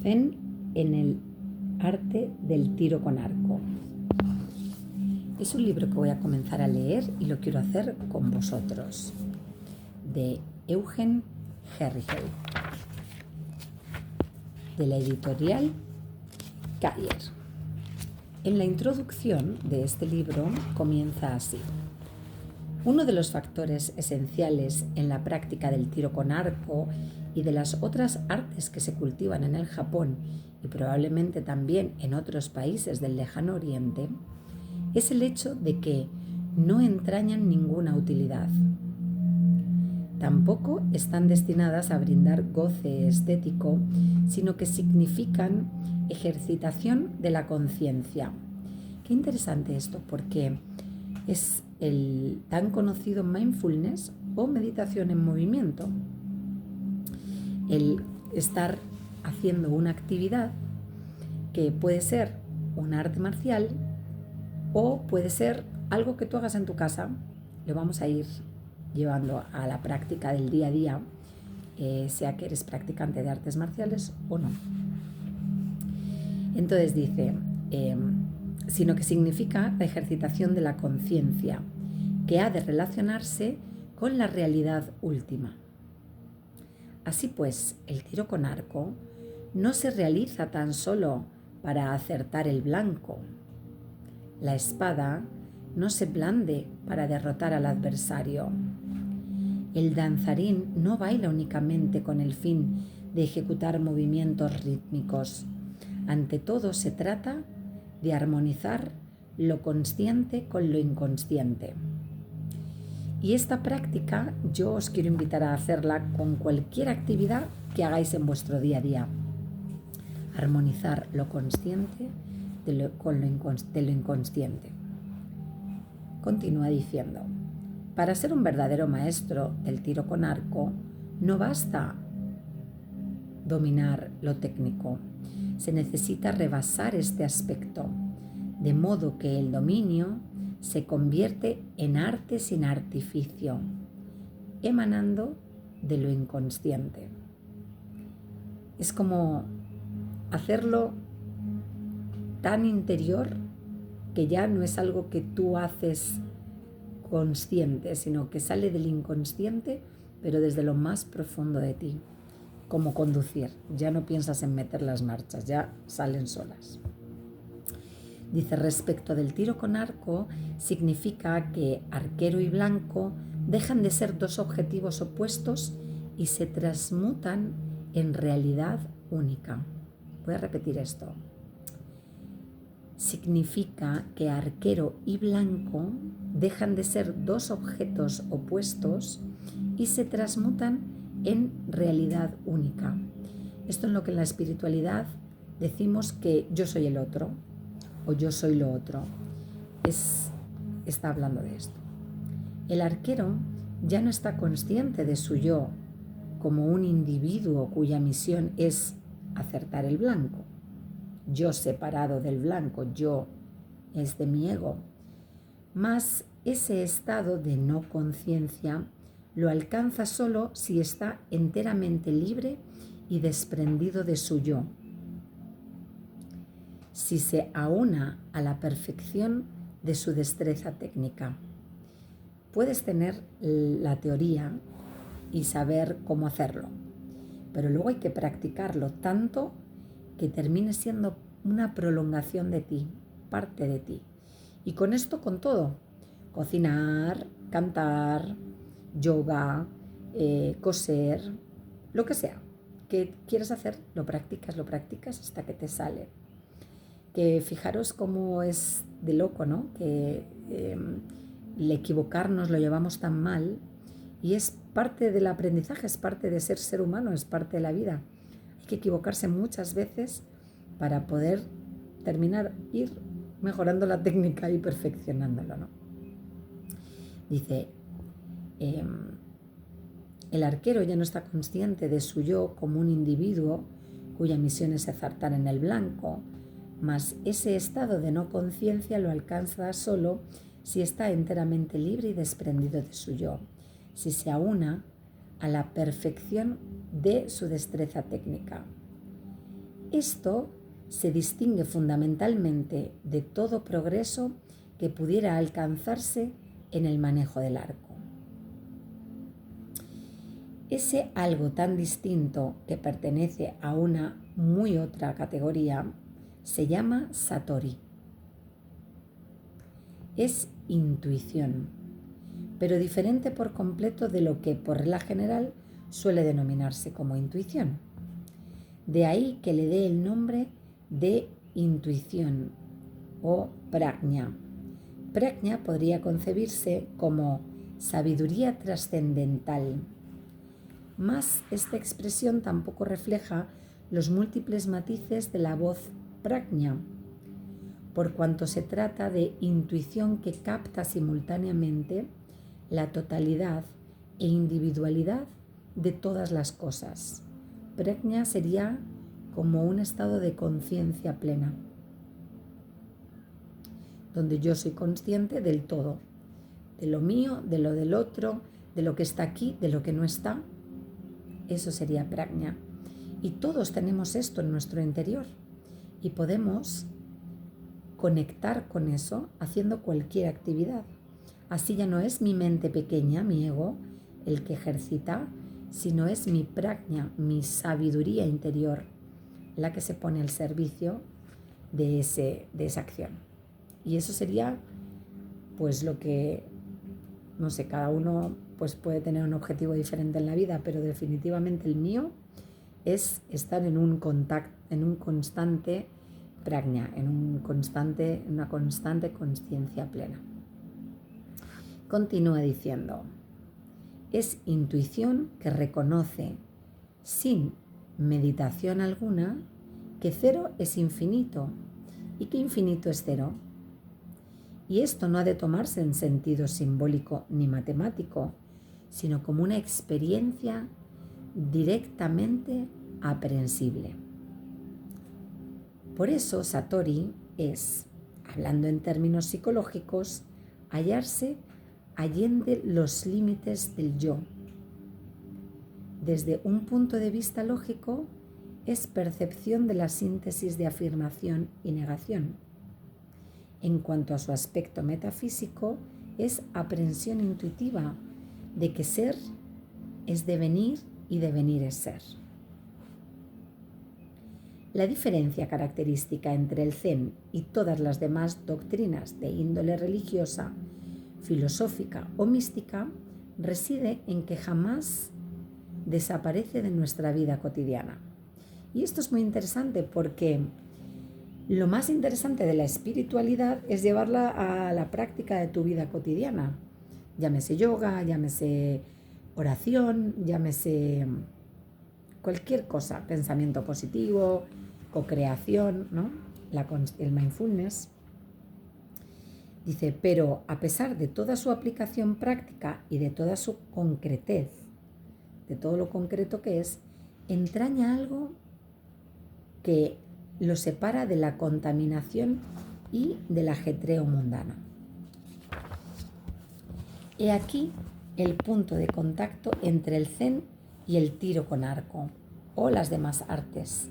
Zen en el arte del tiro con arco. Es un libro que voy a comenzar a leer y lo quiero hacer con vosotros, de Eugen Herrigel, de la editorial Cahier. En la introducción de este libro comienza así. Uno de los factores esenciales en la práctica del tiro con arco y de las otras artes que se cultivan en el Japón y probablemente también en otros países del Lejano Oriente es el hecho de que no entrañan ninguna utilidad. Tampoco están destinadas a brindar goce estético, sino que significan ejercitación de la conciencia. Qué interesante esto, porque es el tan conocido mindfulness o meditación en movimiento. El estar haciendo una actividad que puede ser un arte marcial o puede ser algo que tú hagas en tu casa. Lo vamos a ir llevando a la práctica del día a día, sea que eres practicante de artes marciales o no. Entonces dice, sino que significa la ejercitación de la conciencia, que ha de relacionarse con la realidad última. Así pues, el tiro con arco no se realiza tan solo para acertar el blanco. La espada no se blande para derrotar al adversario. El danzarín no baila únicamente con el fin de ejecutar movimientos rítmicos. Ante todo, se trata de armonizar lo consciente con lo inconsciente. Y esta práctica yo os quiero invitar a hacerla con cualquier actividad que hagáis en vuestro día a día. Armonizar lo consciente con lo inconsciente. Continúa diciendo, para ser un verdadero maestro del tiro con arco, no basta dominar lo técnico, se necesita rebasar este aspecto, de modo que el dominio se convierte en arte sin artificio, emanando de lo inconsciente. Es como hacerlo tan interior que ya no es algo que tú haces consciente, sino que sale del inconsciente, pero desde lo más profundo de ti. Como conducir, ya no piensas en meter las marchas, ya salen solas. Dice, respecto del tiro con arco, significa que arquero y blanco dejan de ser dos objetivos opuestos y se transmutan en realidad única. Voy a repetir esto. Significa que arquero y blanco dejan de ser dos objetos opuestos y se transmutan en realidad única. Esto es lo que en la espiritualidad decimos que yo soy el otro o yo soy lo otro. Está hablando de esto. El arquero ya no está consciente de su yo como un individuo cuya misión es acertar el blanco. Yo separado del blanco, yo es de mi ego. Mas ese estado de no conciencia lo alcanza solo si está enteramente libre y desprendido de su yo. Si se aúna a la perfección de su destreza técnica. Puedes tener la teoría y saber cómo hacerlo, pero luego hay que practicarlo tanto que termine siendo una prolongación de ti, parte de ti. Y con esto, con todo, cocinar, cantar, yoga, coser, lo que sea que quieras hacer, lo practicas hasta que te sale. Que fijaros cómo es de loco, ¿no? Que el equivocarnos lo llevamos tan mal y es parte del aprendizaje, es parte de ser humano, es parte de la vida. Hay que equivocarse muchas veces para poder ir mejorando la técnica y perfeccionándolo, ¿no? Dice, el arquero ya no está consciente de su yo como un individuo cuya misión es acertar en el blanco, mas ese estado de no conciencia lo alcanza solo si está enteramente libre y desprendido de su yo, si se aúna a la perfección de su destreza técnica. Esto se distingue fundamentalmente de todo progreso que pudiera alcanzarse en el manejo del arco. Ese algo tan distinto que pertenece a una muy otra categoría se llama Satori. Es intuición, pero diferente por completo de lo que por regla general suele denominarse como intuición. De ahí que le dé el nombre de intuición o prajna. Prajna podría concebirse como sabiduría trascendental. Mas esta expresión tampoco refleja los múltiples matices de la voz prajna, por cuanto se trata de intuición que capta simultáneamente la totalidad e individualidad de todas las cosas. Prajna sería como un estado de conciencia plena, donde yo soy consciente del todo, de lo mío, de lo del otro, de lo que está aquí, de lo que no está. Eso sería prajna. Y todos tenemos esto en nuestro interior y podemos conectar con eso haciendo cualquier actividad. Así ya no es mi mente pequeña, mi ego, el que ejercita, sino es mi prajna, mi sabiduría interior, la que se pone al servicio de esa acción. Y eso sería pues lo que, no sé, cada uno pues puede tener un objetivo diferente en la vida, pero definitivamente el mío es estar en un constante prajna, en una constante conciencia plena. Continúa diciendo, es intuición que reconoce sin meditación alguna que cero es infinito y que infinito es cero. Y esto no ha de tomarse en sentido simbólico ni matemático, sino como una experiencia directamente aprehensible. Por eso Satori es, hablando en términos psicológicos, hallarse allende los límites del yo. Desde un punto de vista lógico, es percepción de la síntesis de afirmación y negación. En cuanto a su aspecto metafísico, es aprehensión intuitiva de que ser es devenir y devenir es ser. La diferencia característica entre el Zen y todas las demás doctrinas de índole religiosa, filosófica o mística reside en que jamás desaparece de nuestra vida cotidiana. Y esto es muy interesante porque lo más interesante de la espiritualidad es llevarla a la práctica de tu vida cotidiana. Llámese yoga, llámese oración, llámese cualquier cosa, pensamiento positivo, co-creación, ¿no? El mindfulness. Dice, pero a pesar de toda su aplicación práctica y de toda su concretez, de todo lo concreto que es, entraña algo que lo separa de la contaminación y del ajetreo mundano. He aquí el punto de contacto entre el Zen y el tiro con arco o las demás artes,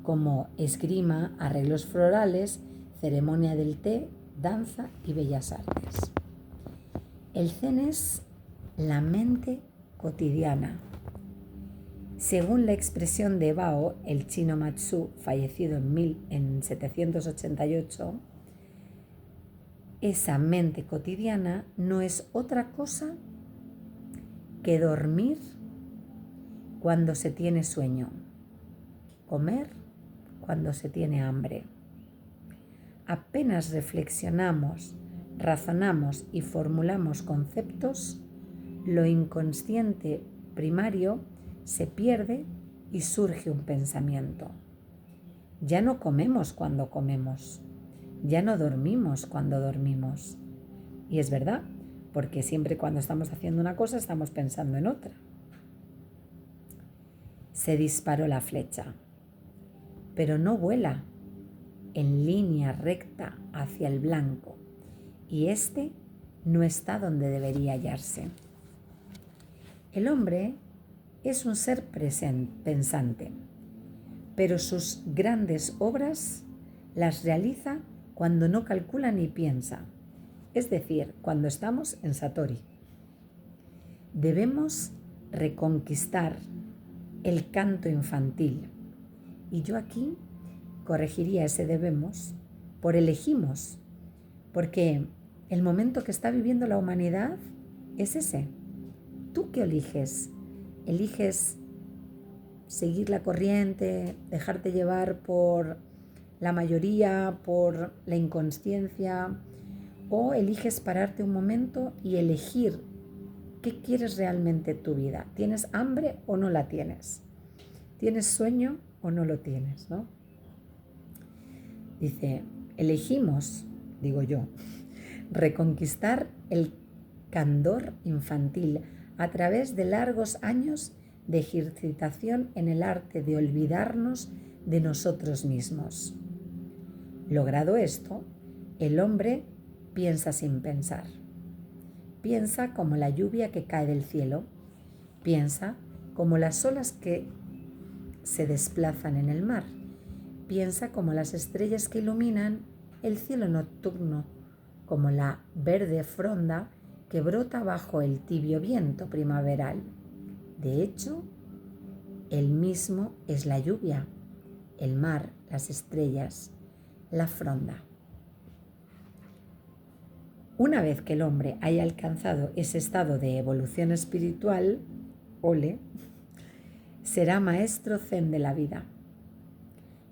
como esgrima, arreglos florales, ceremonia del té, danza y bellas artes. El Zen es la mente cotidiana. Según la expresión de Bao, el chino Matsu, fallecido en 1788, esa mente cotidiana no es otra cosa que dormir cuando se tiene sueño, comer cuando se tiene hambre. Apenas reflexionamos, razonamos y formulamos conceptos, lo inconsciente primario se pierde y surge un pensamiento. Ya no comemos cuando comemos, ya no dormimos cuando dormimos. Y es verdad, porque siempre cuando estamos haciendo una cosa estamos pensando en otra. Se disparó la flecha, pero no vuela en línea recta hacia el blanco, y este no está donde debería hallarse. El hombre es un ser pensante. pero sus grandes obras las realiza cuando no calcula ni piensa, es decir, cuando estamos en Satori. Debemos reconquistar el canto infantil, y yo aquí corregiría ese debemos por elegimos, porque el momento que está viviendo la humanidad es ese. ¿Tú qué eliges? ¿Eliges seguir la corriente, dejarte llevar por la mayoría, por la inconsciencia, o eliges pararte un momento y elegir qué quieres realmente en tu vida? ¿Tienes hambre o no la tienes? ¿Tienes sueño o no lo tienes, ¿no? Dice, elegimos, digo yo, reconquistar el candor infantil a través de largos años de ejercitación en el arte de olvidarnos de nosotros mismos. Logrado esto, el hombre piensa sin pensar. Piensa como la lluvia que cae del cielo. Piensa como las olas que se desplazan en el mar. Piensa como las estrellas que iluminan el cielo nocturno, como la verde fronda que brota bajo el tibio viento primaveral. De hecho, él mismo es la lluvia, el mar, las estrellas, la fronda. Una vez que el hombre haya alcanzado ese estado de evolución espiritual, será maestro zen de la vida.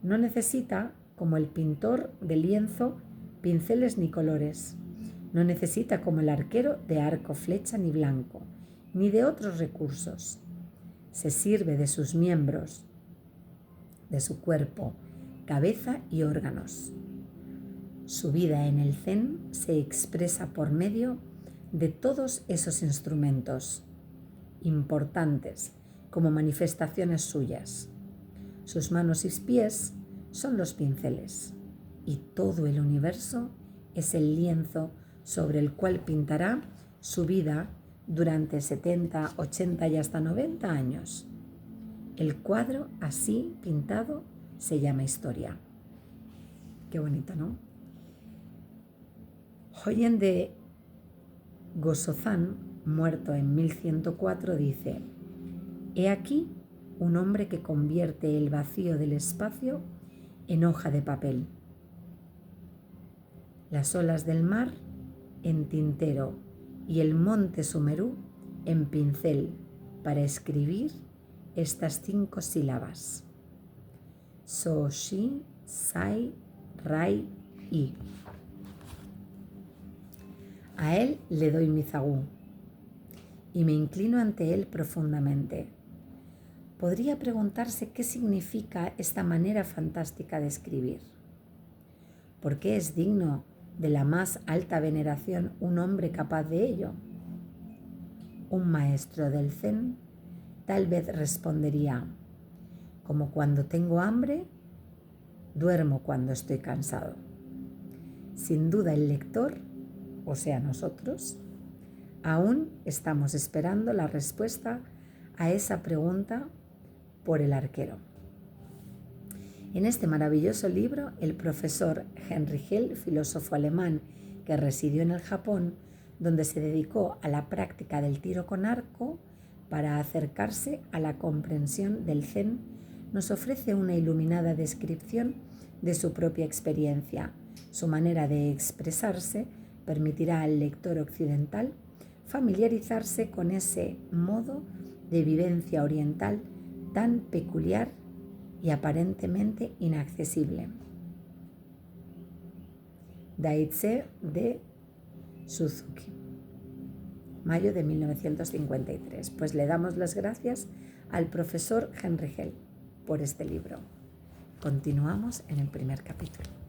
No necesita, como el pintor de lienzo, pinceles ni colores. No necesita, como el arquero, de arco, flecha ni blanco, ni de otros recursos. Se sirve de sus miembros, de su cuerpo, cabeza y órganos. Su vida en el zen se expresa por medio de todos esos instrumentos, importantes como manifestaciones suyas. Sus manos y pies son los pinceles, y todo el universo es el lienzo sobre el cual pintará su vida durante 70, 80 y hasta 90 años. El cuadro así pintado se llama historia. Qué bonito, ¿no? Hoyen de Gosozan, muerto en 1104, dice: «He aquí un hombre que convierte el vacío del espacio en hoja de papel, las olas del mar en tintero y el monte Sumerú en pincel para escribir estas 5 sílabas: So, Shi, Sai, Rai, I. A él le doy mi zagú y me inclino ante él profundamente». Podría preguntarse qué significa esta manera fantástica de escribir. ¿Por qué es digno de la más alta veneración un hombre capaz de ello? Un maestro del zen tal vez respondería: como cuando tengo hambre, duermo cuando estoy cansado. Sin duda el lector, o sea nosotros, aún estamos esperando la respuesta a esa pregunta por el arquero. En este maravilloso libro, el profesor Heinrich Hell, filósofo alemán que residió en el Japón, donde se dedicó a la práctica del tiro con arco para acercarse a la comprensión del zen, nos ofrece una iluminada descripción de su propia experiencia. Su manera de expresarse permitirá al lector occidental familiarizarse con ese modo de vivencia oriental tan peculiar y aparentemente inaccesible. Dai-Tse de Suzuki, mayo de 1953. Pues le damos las gracias al profesor Heinrich Hell por este libro. Continuamos en el primer capítulo.